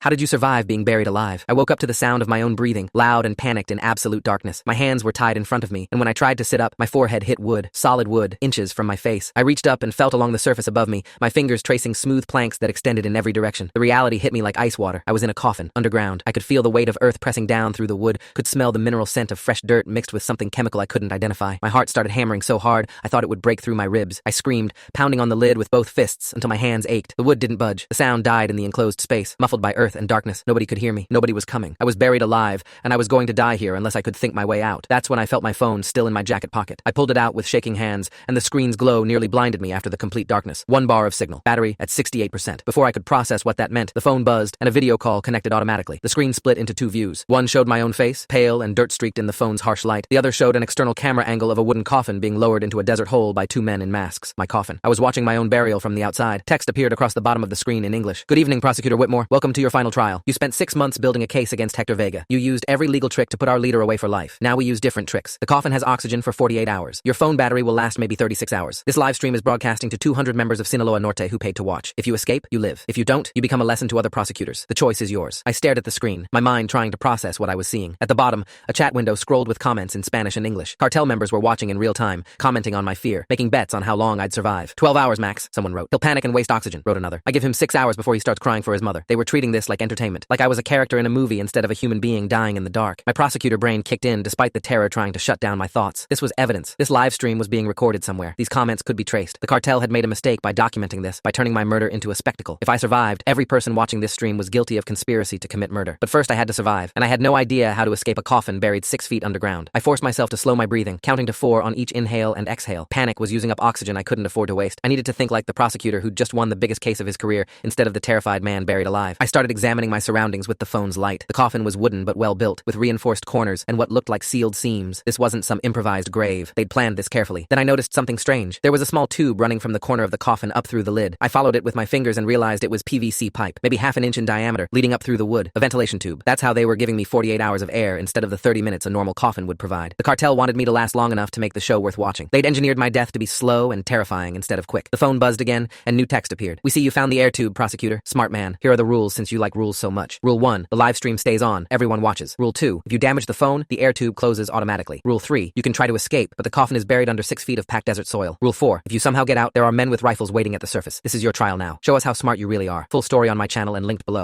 How did you survive being buried alive? I woke up to the sound of my own breathing, loud and panicked in absolute darkness. My hands were tied in front of me, and when I tried to sit up, my forehead hit wood, solid wood, inches from my face. I reached up and felt along the surface above me, my fingers tracing smooth planks that extended in every direction. The reality hit me like ice water. I was in a coffin, underground. I could feel the weight of earth pressing down through the wood, could smell the mineral scent of fresh dirt mixed with something chemical I couldn't identify. My heart started hammering so hard, I thought it would break through my ribs. I screamed, pounding on the lid with both fists until my hands ached. The wood didn't budge. The sound died in the enclosed space, muffled by earth and darkness. Nobody could hear me. Nobody was coming. I was buried alive, and I was going to die here unless I could think my way out. That's when I felt my phone still in my jacket pocket. I pulled it out with shaking hands, and the screen's glow nearly blinded me after the complete darkness. 1 bar of signal. Battery at 68%. Before I could process what that meant, the phone buzzed, and a video call connected automatically. The screen split into 2 views. One showed my own face, pale and dirt-streaked in the phone's harsh light. The other showed an external camera angle of a wooden coffin being lowered into a desert hole by 2 men in masks. My coffin. I was watching my own burial from the outside. Text appeared across the bottom of the screen in English. Good evening, Prosecutor Whitmore. Welcome to your final trial. You spent 6 months building a case against Hector Vega. You used every legal trick to put our leader away for life. Now we use different tricks. The coffin has oxygen for 48 hours. Your phone battery will last maybe 36 hours. This live stream is broadcasting to 200 members of Sinaloa Norte who paid to watch. If you escape, you live. If you don't, you become a lesson to other prosecutors. The choice is yours. I stared at the screen, my mind trying to process what I was seeing. At the bottom, a chat window scrolled with comments in Spanish and English. Cartel members were watching in real time, commenting on my fear, making bets on how long I'd survive. 12 hours max, someone wrote. He'll panic and waste oxygen, wrote another. I give him 6 hours before he starts crying for his mother. They were treating this like entertainment, like I was a character in a movie instead of a human being dying in the dark. My prosecutor brain kicked in despite the terror trying to shut down my thoughts. This was evidence. This live stream was being recorded somewhere. These comments could be traced. The cartel had made a mistake by documenting this, by turning my murder into a spectacle. If I survived, every person watching this stream was guilty of conspiracy to commit murder. But first I had to survive, and I had no idea how to escape a coffin buried 6 feet underground. I forced myself to slow my breathing, counting to 4 on each inhale and exhale. Panic was using up oxygen I couldn't afford to waste. I needed to think like the prosecutor who'd just won the biggest case of his career instead of the terrified man buried alive. I started examining my surroundings with the phone's light. The coffin was wooden but well built, with reinforced corners and what looked like sealed seams. This wasn't some improvised grave. They'd planned this carefully. Then I noticed something strange. There was a small tube running from the corner of the coffin up through the lid. I followed it with my fingers and realized it was PVC pipe, maybe half an inch in diameter, leading up through the wood. A ventilation tube. That's how they were giving me 48 hours of air instead of the 30 minutes a normal coffin would provide. The cartel wanted me to last long enough to make the show worth watching. They'd engineered my death to be slow and terrifying instead of quick. The phone buzzed again, and new text appeared. We see you found the air tube, prosecutor. Smart man. Here are the rules since you like rules so much. Rule 1. The live stream stays on. Everyone watches. Rule 2. If you damage the phone, the air tube closes automatically. Rule 3. You can try to escape, but the coffin is buried under 6 feet of packed desert soil. Rule 4. If you somehow get out, there are men with rifles waiting at the surface. This is your trial now. Show us how smart you really are. Full story on my channel and linked below.